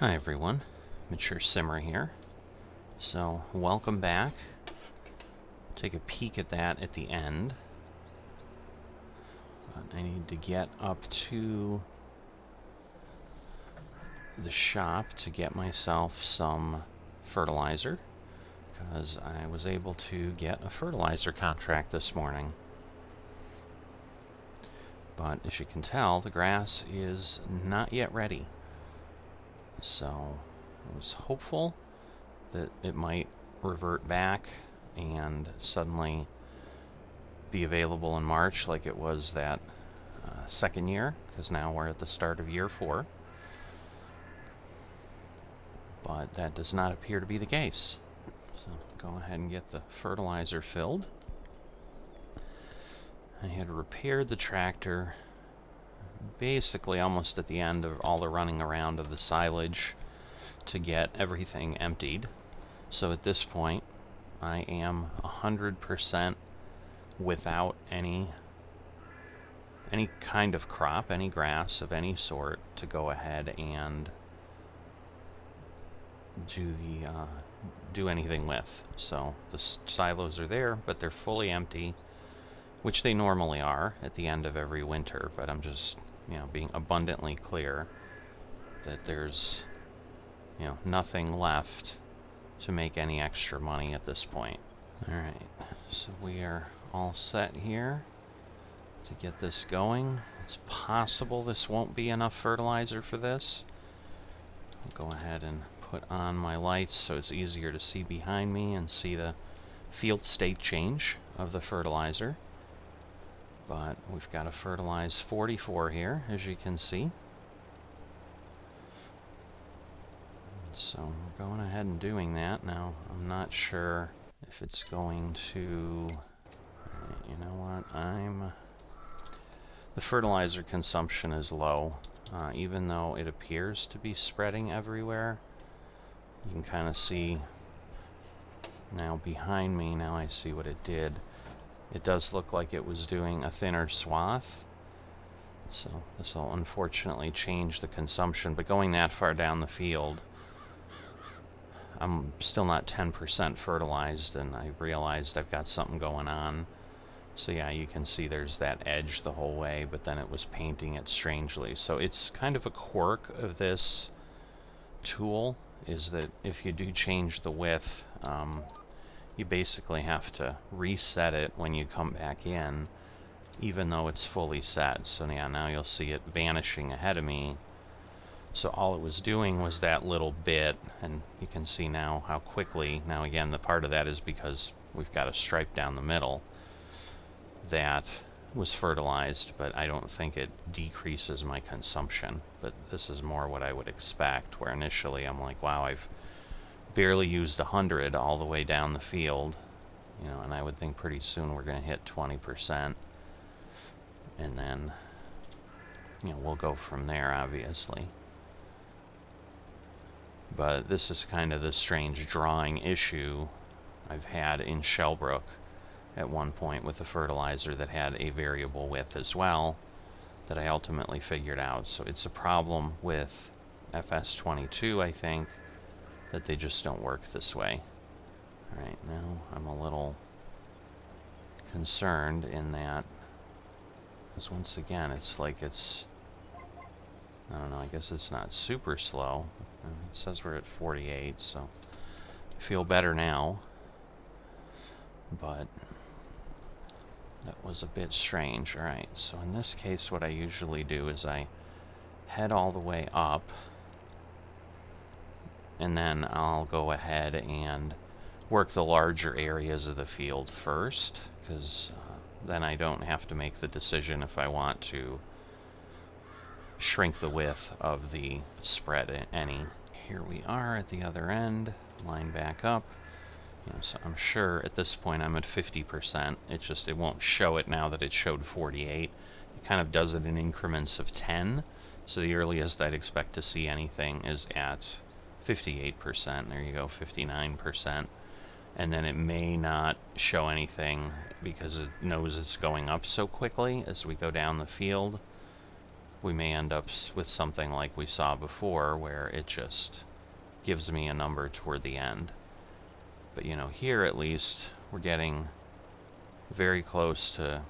Hi everyone, Mature Simmer here. So, welcome back. Take a peek at that at the end. But I need to get up to the shop to get myself some fertilizer, because I was able to get a fertilizer contract this morning. But as you can tell, the grass is not yet ready. So I was hopeful that it might revert back and suddenly be available in March like it was that second year, because now we're at the start of year 4. But that does not appear to be the case. So go ahead and get the fertilizer filled. I had repaired the tractor basically almost at the end of all the running around of the silage to get everything emptied. So at this point, I am 100% without any kind of crop, any grass of any sort, to go ahead and do anything with. So the silos are there, but they're fully empty, which they normally are at the end of every winter. But I'm just, being abundantly clear that there's, nothing left to make any extra money at this point. Alright, so we are all set here to get this going. It's possible this won't be enough fertilizer for this. I'll go ahead and put on my lights so it's easier to see behind me and see the field state change of the fertilizer. But we've got to fertilize 44 here, as you can see. So we're going ahead and doing that. Now, I'm not sure if it's going to... You know what? The fertilizer consumption is low, even though it appears to be spreading everywhere. You can kind of see now behind me. Now I see what it did. It does look like it was doing a thinner swath. So this will unfortunately change the consumption. But going that far down the field, I'm still not 10% fertilized, and I realized I've got something going on. So yeah, you can see there's that edge the whole way, but then it was painting it strangely. So it's kind of a quirk of this tool, is that if you do change the width, you basically have to reset it when you come back in, even though it's fully set. So yeah, now you'll see it vanishing ahead of me. So all it was doing was that little bit, and you can see now how quickly, now again, the part of that is because we've got a stripe down the middle, that was fertilized, but I don't think it decreases my consumption. But this is more what I would expect, where initially I'm like, wow, I've barely used 100 all the way down the field, and I would think pretty soon we're going to hit 20%, and then, we'll go from there, obviously. But this is kind of the strange drawing issue I've had in Shellbrook at one point with a fertilizer that had a variable width as well, that I ultimately figured out. So it's a problem with FS22, I think, that they just don't work this way. Alright, now I'm a little concerned in that, because once again, it's like it's, I don't know, I guess it's not super slow. It says we're at 48, so I feel better now. But that was a bit strange. Alright, so in this case what I usually do is I head all the way up, and then I'll go ahead and work the larger areas of the field first, because then I don't have to make the decision if I want to shrink the width of the spread any. Here we are at the other end, line back up. So I'm sure at this point I'm at 50%. It won't show it now that it showed 48. It kind of does it in increments of 10. So the earliest I'd expect to see anything is at 58%. There you go, 59%. And then it may not show anything because it knows it's going up so quickly as we go down the field. we may end up with something like we saw before, where it just gives me a number toward the end. But you know, here at least we're getting very close to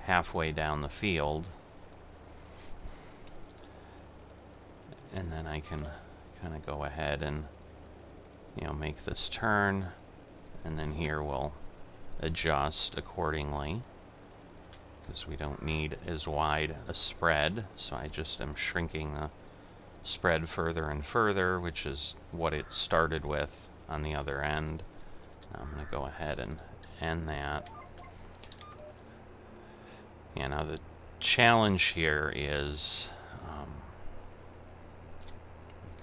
halfway down the field, and then I can kind of go ahead and, you know, make this turn, and then here we'll adjust accordingly, because we don't need as wide a spread, so I just am shrinking the spread further and further, which is what it started with on the other end. I'm going to go ahead and end that. Yeah, now the challenge here is,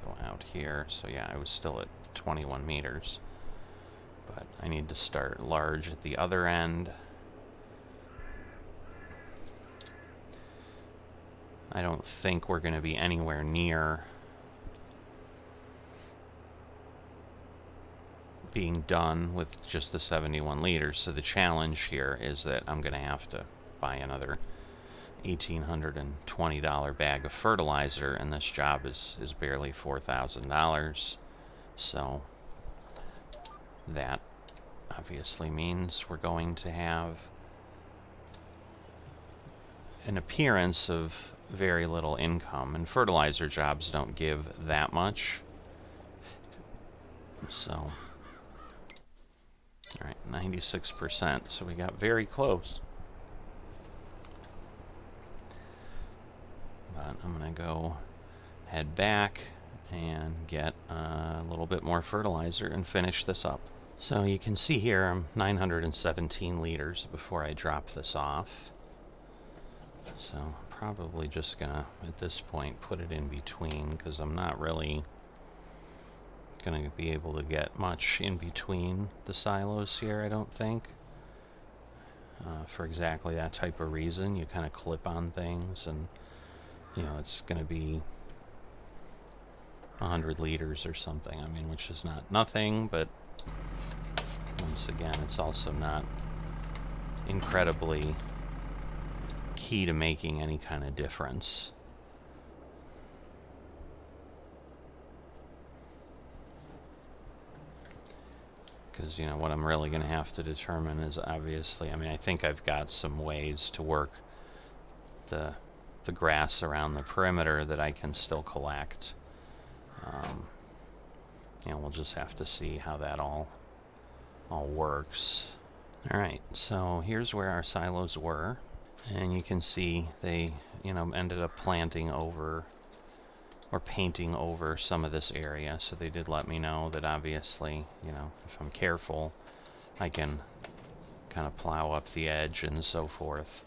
go out here, so yeah, I was still at 21 meters, but I need to start large at the other end. I don't think we're going to be anywhere near being done with just the 71 liters, so the challenge here is that I'm going to have to buy another $1,820 bag of fertilizer, and this job is barely $4,000, so that obviously means we're going to have an appearance of very little income, and fertilizer jobs don't give that much. So, all right, 96%, so we got very close. But I'm going to go head back and get a little bit more fertilizer and finish this up. So you can see here I'm 917 liters before I drop this off. So probably just gonna, at this point, put it in between, because I'm not really gonna be able to get much in between the silos here, I don't think. For exactly that type of reason. You kind of clip on things, and you know, it's gonna be 100 liters or something. I mean, which is not nothing, but once again, it's also not incredibly key to making any kind of difference. Because, you know, what I'm really going to have to determine is, obviously, I mean, I think I've got some ways to work the grass around the perimeter that I can still collect. You know, we'll just have to see how that all works. Alright, so here's where our silos were, and you can see they, you know, ended up planting over or painting over some of this area, so they did let me know that obviously, you know, if I'm careful, I can kind of plow up the edge and so forth.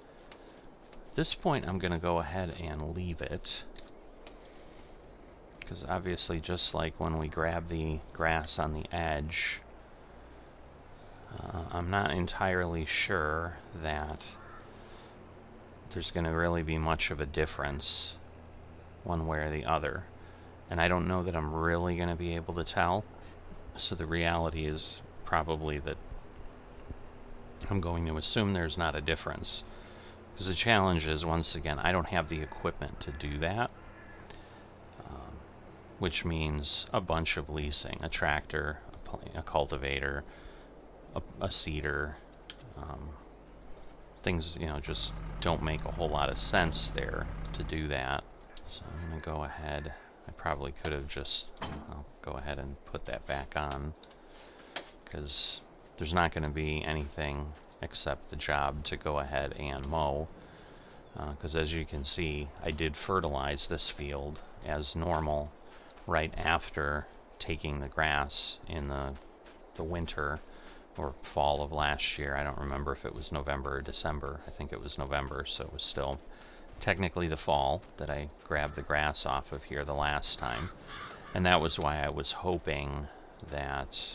At this point, I'm going to go ahead and leave it, because obviously, just like when we grab the grass on the edge, I'm not entirely sure that there's going to really be much of a difference one way or the other. And I don't know that I'm really going to be able to tell. So the reality is probably that I'm going to assume there's not a difference. Because the challenge is, once again, I don't have the equipment to do that. Which means a bunch of leasing. A tractor, a cultivator, a seeder. Things, you know, just don't make a whole lot of sense there to do that. So I'm going to go ahead. I probably could have just, I'll go ahead and put that back on, because there's not going to be anything except the job to go ahead and mow. Because as you can see, I did fertilize this field as normal right after taking the grass in the winter or fall of last year. I don't remember if it was November or December. I think it was November, so it was still technically the fall that I grabbed the grass off of here the last time. And that was why I was hoping that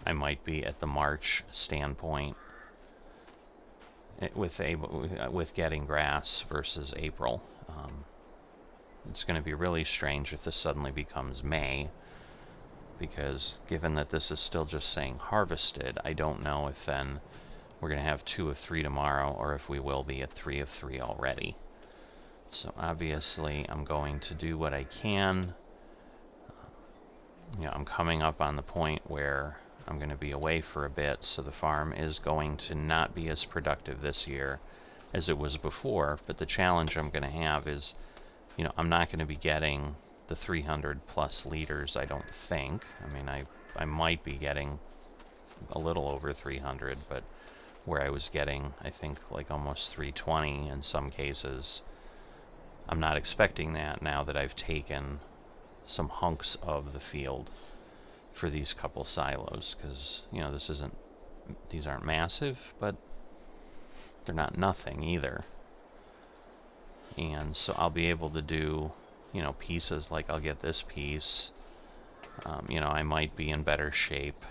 I might be at the March standpoint with getting grass versus April. It's going to be really strange if this suddenly becomes May, because given that this is still just saying harvested, I don't know if then we're going to have 2 of 3 tomorrow, or if we will be at 3 of 3 already. So obviously I'm going to do what I can. I'm coming up on the point where I'm going to be away for a bit, so the farm is going to not be as productive this year as it was before, but the challenge I'm going to have is, I'm not going to be getting the 300 plus liters, I don't think. I mean, I might be getting a little over 300, but where I was getting, I think, like almost 320 in some cases, I'm not expecting that now that I've taken some hunks of the field for these couple silos, because these aren't massive, but they're not nothing either. And so I'll be able to do pieces, like I'll get this piece. I might be in better shape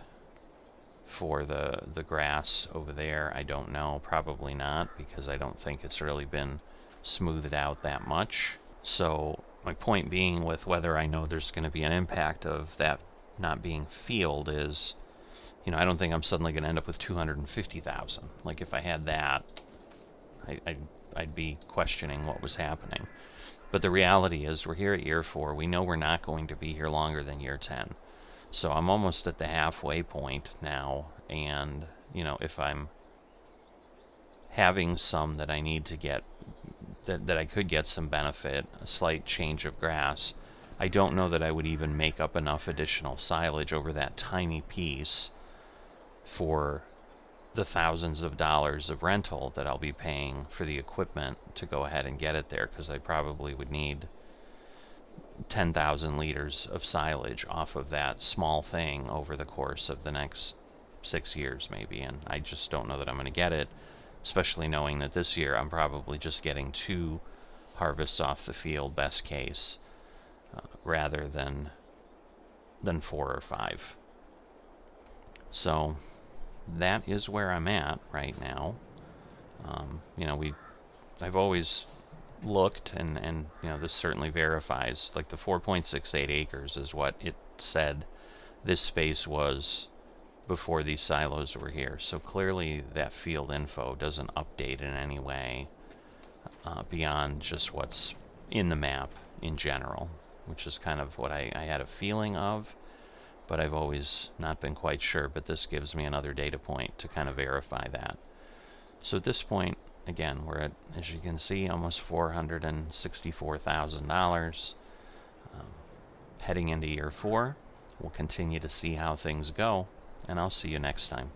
for the grass over there. I don't know, probably not, because I don't think it's really been smoothed out that much. So my point being with whether I know there's going to be an impact of that not being field is, I don't think I'm suddenly going to end up with 250,000. Like if I had that, I'd be questioning what was happening. But the reality is we're here at year 4. We know we're not going to be here longer than year 10. So I'm almost at the halfway point now, and if I'm having some that I need to get, that I could get some benefit, a slight change of grass, I don't know that I would even make up enough additional silage over that tiny piece for the thousands of dollars of rental that I'll be paying for the equipment to go ahead and get it there, because I probably would need 10,000 liters of silage off of that small thing over the course of the next 6 years maybe, and I just don't know that I'm going to get it, especially knowing that this year I'm probably just getting 2 harvests off the field, best case, rather than 4 or 5. So that is where I'm at right now. I've always looked, and this certainly verifies, like the 4.68 acres is what it said this space was before these silos were here. So clearly that field info doesn't update in any way beyond just what's in the map in general, which is kind of what I had a feeling of, but I've always not been quite sure. But this gives me another data point to kind of verify that. So at this point, again, we're at, as you can see, almost $464,000. Heading into year 4, we'll continue to see how things go, and I'll see you next time.